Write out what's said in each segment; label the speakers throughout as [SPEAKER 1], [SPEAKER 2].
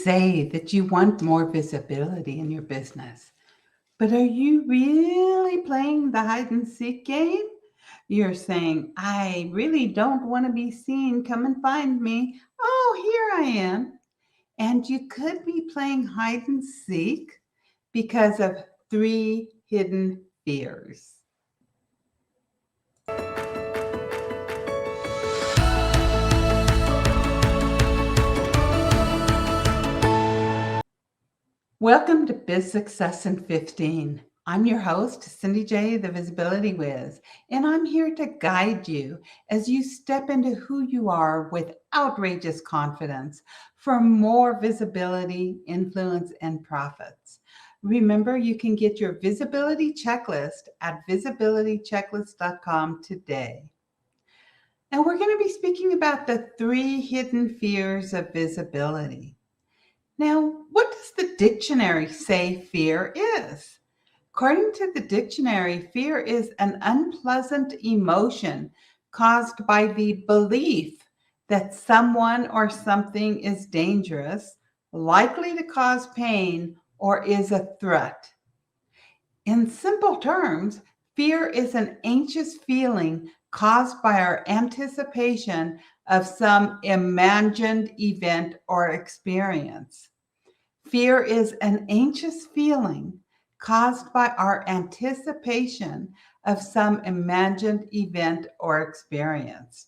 [SPEAKER 1] say that you want more visibility in your business, but are you really playing the hide and seek game? You're saying, I really don't want to be seen. Come and find me. Oh, here I am. And you could be playing hide and seek because of three hidden fears. Welcome to Biz Success in 15. I'm your host, Cindy J, the Visibility Wiz, and I'm here to guide you as you step into who you are with outrageous confidence for more visibility, influence, and profits. Remember, you can get your visibility checklist at visibilitychecklist.com today. And we're going to be speaking about the three hidden fears of visibility. Now, what does the dictionary say fear is? According to the dictionary, fear is an unpleasant emotion caused by the belief that someone or something is dangerous, likely to cause pain, or is a threat. In simple terms, fear is an anxious feeling caused by our anticipation of some imagined event or experience. Fear is an anxious feeling caused by our anticipation of some imagined event or experience.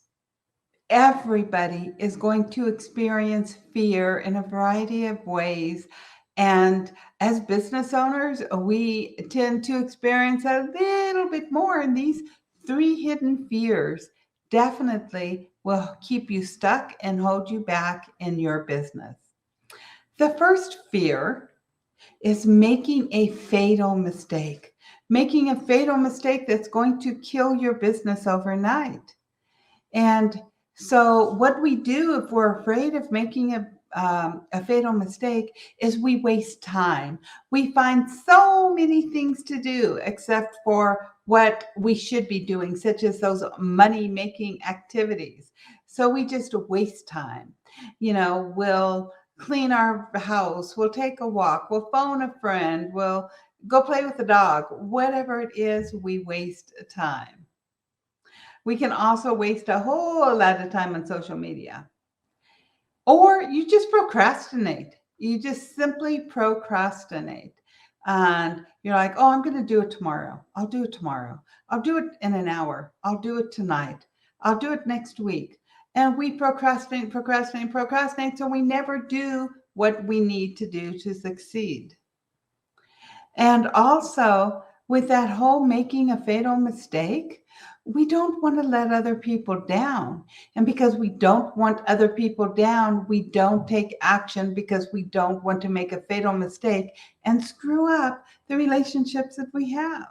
[SPEAKER 1] Everybody is going to experience fear in a variety of ways. And as business owners, we tend to experience a little bit more. And these three hidden fears definitely will keep you stuck and hold you back in your business. The first fear is making a fatal mistake, making a fatal mistake that's going to kill your business overnight. And so, what we do if we're afraid of making a fatal mistake is we waste time. We find so many things to do except for what we should be doing, such as those money making activities. So, we just waste time. We'll clean our house, we'll take a walk, we'll phone a friend, we'll go play with the dog. Whatever it is, we waste time. We can also waste a whole lot of time on social media. Or you just procrastinate. You just simply procrastinate. And you're like, oh, I'm going to do it tomorrow. I'll do it tomorrow. I'll do it in an hour. I'll do it tonight. I'll do it next week. And we procrastinate. So we never do what we need to do to succeed. And also, with that whole making a fatal mistake, we don't want to let other people down. And because we don't want other people down, we don't take action because we don't want to make a fatal mistake and screw up the relationships that we have.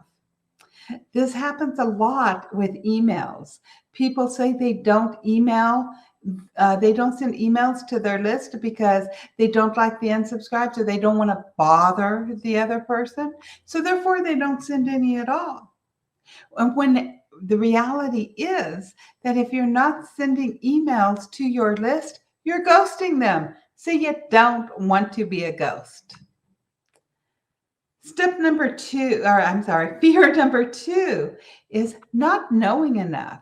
[SPEAKER 1] This happens a lot with emails. People say they don't they don't send emails to their list because they don't like the unsubscribed, so they don't want to bother the other person. So therefore, they don't send any at all. And when the reality is that if you're not sending emails to your list, you're ghosting them. So you don't want to be a ghost. Fear number two is not knowing enough.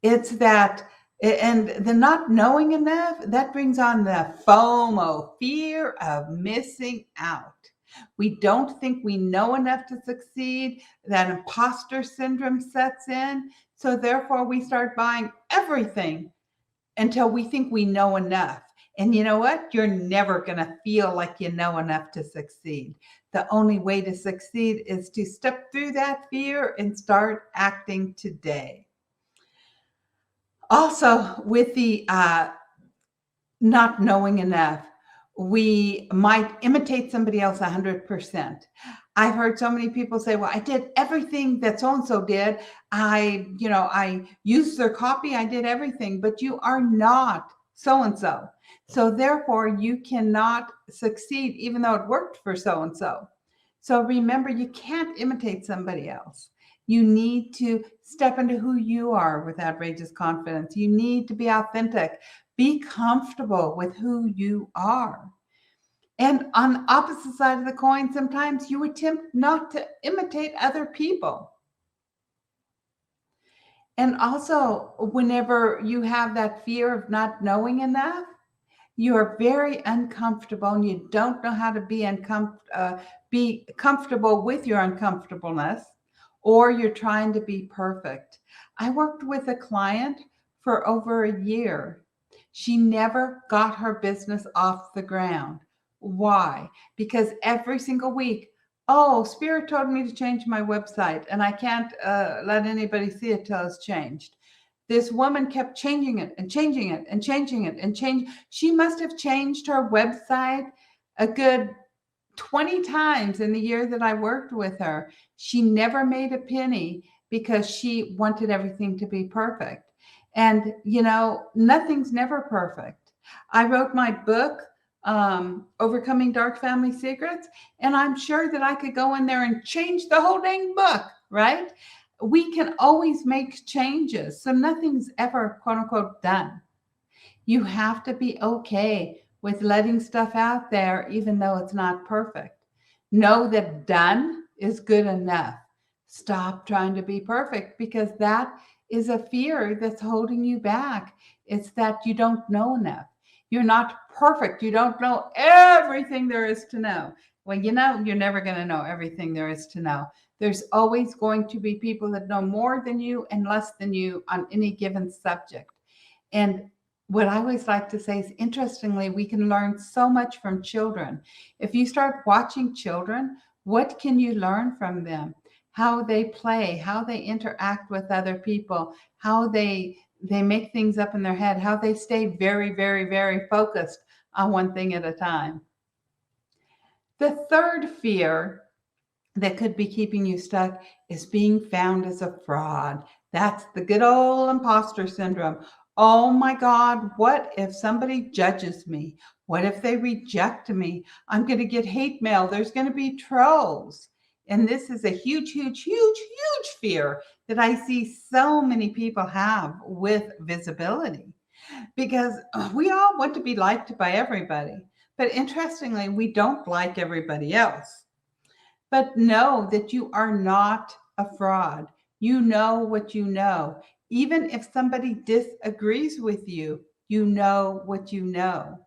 [SPEAKER 1] It's that, and the not knowing enough, that brings on the FOMO, fear of missing out. We don't think we know enough to succeed. That imposter syndrome sets in. So therefore, we start buying everything until we think we know enough. And you know what? You're never going to feel like you know enough to succeed. The only way to succeed is to step through that fear and start acting today. Also, with the not knowing enough, we might imitate somebody else 100%. I've heard so many people say, well, I did everything that so-and-so did. I used their copy. I did everything, but you are not so-and-so. So therefore you cannot succeed, even though it worked for so-and-so. So remember, you can't imitate somebody else. You need to step into who you are with outrageous confidence. You need to be authentic. Be comfortable with who you are. And on the opposite side of the coin, sometimes you attempt not to imitate other people. And also, whenever you have that fear of not knowing enough, you are very uncomfortable and you don't know how to be comfortable with your uncomfortableness, or you're trying to be perfect. I worked with a client for over a year. She never got her business off the ground. Why? Because every single week, oh, Spirit told me to change my website and I can't let anybody see it till it's changed. This woman kept changing it and changing it and changing it and change. She must have changed her website a good 20 times in the year that I worked with her. She never made a penny because she wanted everything to be perfect. And, nothing's never perfect. I wrote my book, Overcoming Dark Family Secrets, and I'm sure that I could go in there and change the whole dang book, right? We can always make changes. So nothing's ever, quote unquote, done. You have to be okay with letting stuff out there, even though it's not perfect. Know that done is good enough. Stop trying to be perfect, because that is a fear that's holding you back. It's that you don't know enough. You're not perfect. You don't know everything there is to know. Well, you're never going to know everything there is to know. There's always going to be people that know more than you and less than you on any given subject. And what I always like to say is, interestingly, we can learn so much from children. If you start watching children, what can you learn from them? How they play, how they interact with other people, how they make things up in their head, how they stay very, very, very focused on one thing at a time. The third fear that could be keeping you stuck is being found as a fraud. That's the good old imposter syndrome. Oh my God, what if somebody judges me? What if they reject me? I'm going to get hate mail. There's going to be trolls. And this is a huge, huge, huge, huge fear that I see so many people have with visibility, because we all want to be liked by everybody. But interestingly, we don't like everybody else. But know that you are not a fraud. You know what you know. Even if somebody disagrees with you, you know what you know.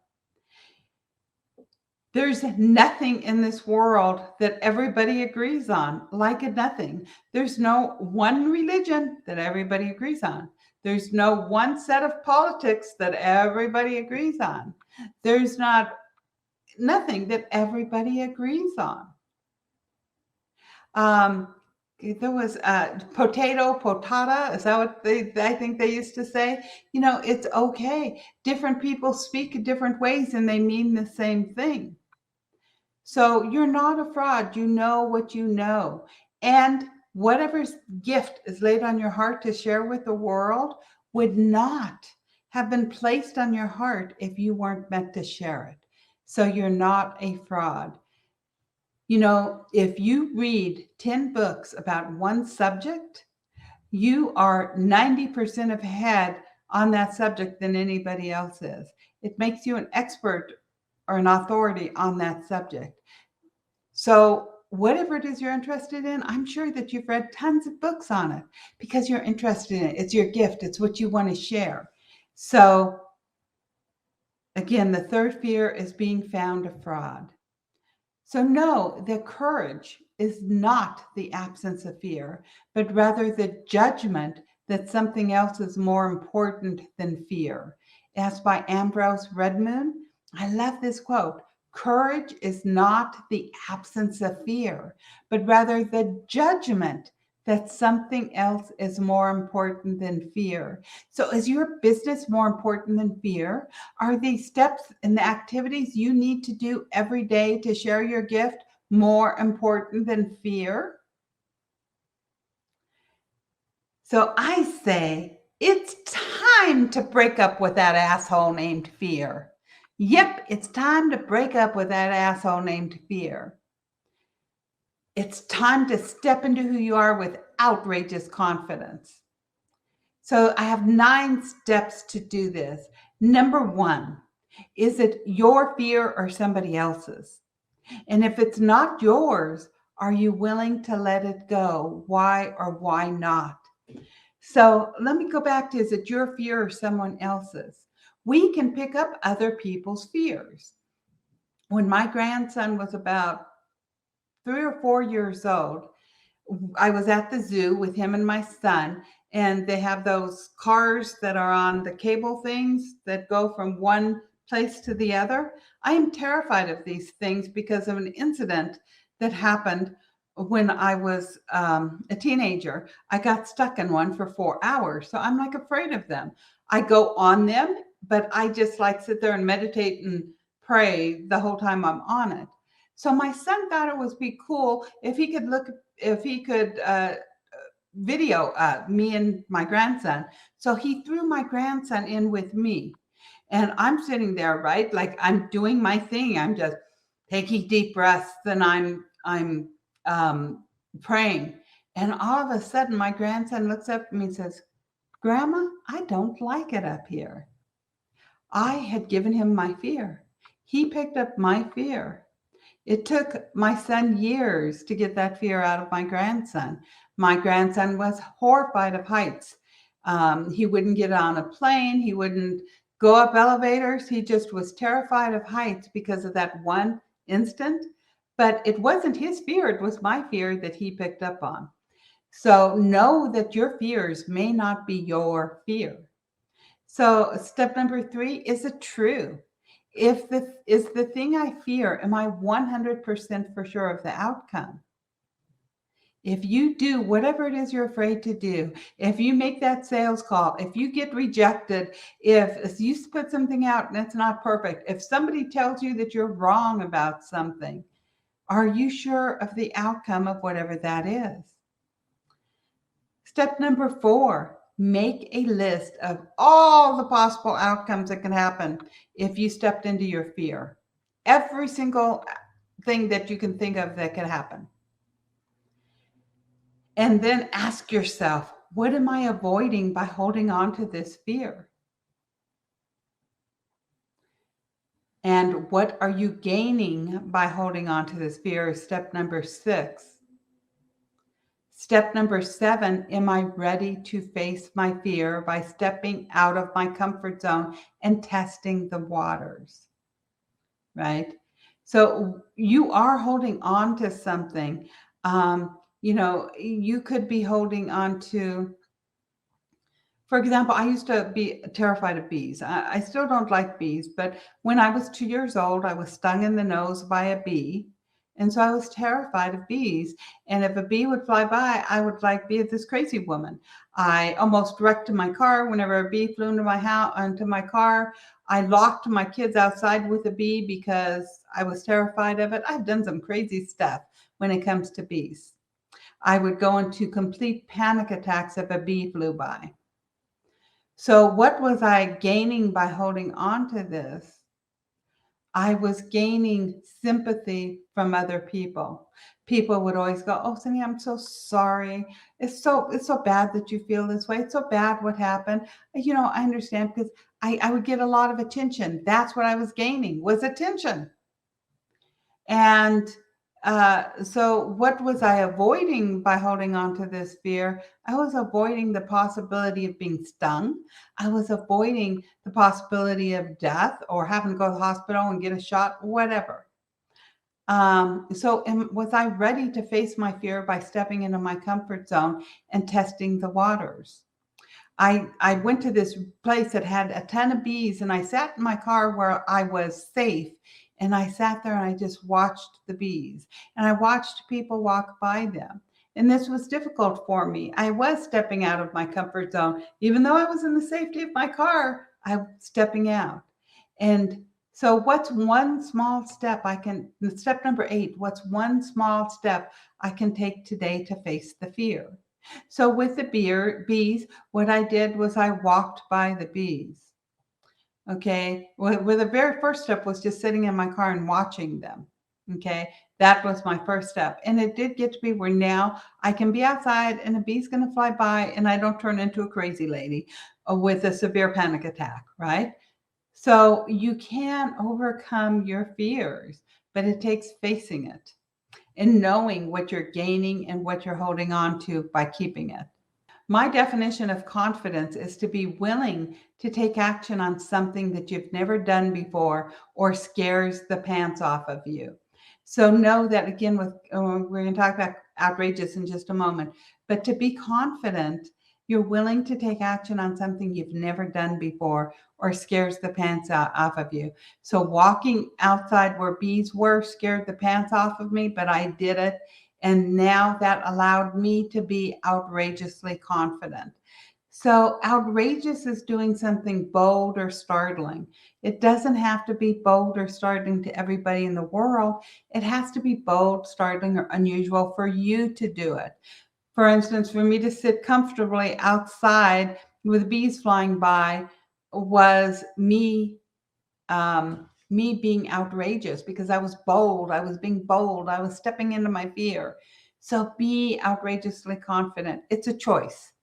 [SPEAKER 1] There's nothing in this world that everybody agrees on, like nothing. There's no one religion that everybody agrees on. There's no one set of politics that everybody agrees on. There's nothing that everybody agrees on. There was potato, potata. Is that what I think they used to say? It's okay. Different people speak different ways and they mean the same thing. So you're not a fraud. You know what you know. And whatever gift is laid on your heart to share with the world would not have been placed on your heart if you weren't meant to share it. So you're not a fraud. If you read 10 books about one subject, you are 90% ahead on that subject than anybody else is. It makes you an expert or an authority on that subject. So whatever it is you're interested in, I'm sure that you've read tons of books on it because you're interested in it. It's your gift. It's what you want to share. So again, the third fear is being found a fraud. So know that courage is not the absence of fear, but rather the judgment that something else is more important than fear. As by Ambrose Redmoon, I love this quote: courage is not the absence of fear, but rather the judgment that something else is more important than fear. So is your business more important than fear? Are the steps and the activities you need to do every day to share your gift more important than fear? So I say it's time to break up with that asshole named fear. Yep, it's time to break up with that asshole named fear. It's time to step into who you are with outrageous confidence. So I have 9 steps to do this. Number 1, Is it your fear or somebody else's? And if it's not yours, are you willing to let it go? Why or why not? So let me go back to, is it your fear or someone else's? We can pick up other people's fears. When my grandson was about 3 or 4 years old, I was at the zoo with him and my son, and they have those cars that are on the cable things that go from one place to the other. I am terrified of these things because of an incident that happened when I was a teenager. I got stuck in one for 4 hours. So I'm like afraid of them. I go on them, but I just like sit there and meditate and pray the whole time I'm on it. So my son thought it would be cool if he could video me and my grandson. So he threw my grandson in with me. And I'm sitting there, right? Like I'm doing my thing. I'm just taking deep breaths and I'm praying. And all of a sudden my grandson looks up at me and says, "Grandma, I don't like it up here." I had given him my fear. He picked up my fear. It took my son years to get that fear out of my grandson. My grandson was horrified of heights. He wouldn't get on a plane. He wouldn't go up elevators. He just was terrified of heights because of that one instant. But it wasn't his fear. It was my fear that he picked up on. So know that your fears may not be your fear. So step number 3, is it true? If the is the thing I fear, am I 100% for sure of the outcome? If you do whatever it is you're afraid to do, if you make that sales call, if you get rejected, if you put something out and it's not perfect, if somebody tells you that you're wrong about something, are you sure of the outcome of whatever that is? Step number 4, make a list of all the possible outcomes that can happen if you stepped into your fear. Every single thing that you can think of that could happen. And then ask yourself, what am I avoiding by holding on to this fear? And what are you gaining by holding on to this fear? Step number 6. Step number 7, am I ready to face my fear by stepping out of my comfort zone and testing the waters? Right? So you are holding on to something. You could be holding on to, for example, I used to be terrified of bees. I still don't like bees, but when I was 2 years old, I was stung in the nose by a bee. And so I was terrified of bees. And if a bee would fly by, I would like be this crazy woman. I almost wrecked my car whenever a bee flew into my house, into my car. I locked my kids outside with a bee because I was terrified of it. I've done some crazy stuff when it comes to bees. I would go into complete panic attacks if a bee flew by. So what was I gaining by holding on to this? I was gaining sympathy from other people. People would always go, "Oh, Cindy, I'm so sorry. It's so bad that you feel this way. It's so bad what happened." I understand because I would get a lot of attention. That's what I was gaining, was attention. And so what was I avoiding by holding on to this fear? I was avoiding the possibility of being stung. I was avoiding the possibility of death or having to go to the hospital and get a shot, whatever. Was I ready to face my fear by stepping into my comfort zone and testing the waters? I went to this place that had a ton of bees, and I sat in my car where I was safe, and I sat there and I just watched the bees, and I watched people walk by them. And this was difficult for me. I was stepping out of my comfort zone. Even though I was in the safety of my car, I was stepping out. And so what's one small step step number 8, what's one small step I can take today to face the fear? So with the bees, what I did was I walked by the bees. Okay. Well, the very first step was just sitting in my car and watching them. Okay. That was my first step. And it did get to be where now I can be outside and a bee's going to fly by and I don't turn into a crazy lady with a severe panic attack. Right. So you can overcome your fears, but it takes facing it and knowing what you're gaining and what you're holding on to by keeping it. My definition of confidence is to be willing to take action on something that you've never done before or scares the pants off of you. So know that again, we're going to talk about outrageous in just a moment, but to be confident, you're willing to take action on something you've never done before or scares the pants off of you. So walking outside where bees were scared the pants off of me, but I did it. And now that allowed me to be outrageously confident. So, outrageous is doing something bold or startling. It doesn't have to be bold or startling to everybody in the world. It has to be bold, startling, or unusual for you to do it. For instance, for me to sit comfortably outside with bees flying by was me being outrageous because I was bold. I was being bold. I was stepping into my fear. So be outrageously confident. It's a choice.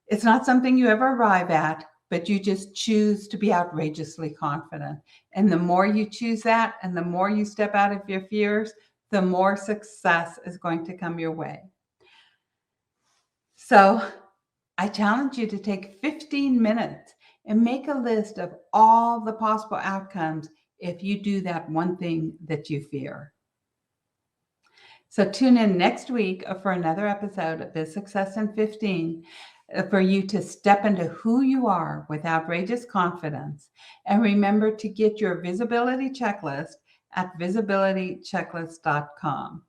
[SPEAKER 1] It's not something you ever arrive at, but you just choose to be outrageously confident. And the more you choose that and the more you step out of your fears, the more success is going to come your way. So I challenge you to take 15 minutes and make a list of all the possible outcomes if you do that one thing that you fear. So tune in next week for another episode of Biz Success in 15 for you to step into who you are with outrageous confidence. And remember to get your visibility checklist at visibilitychecklist.com.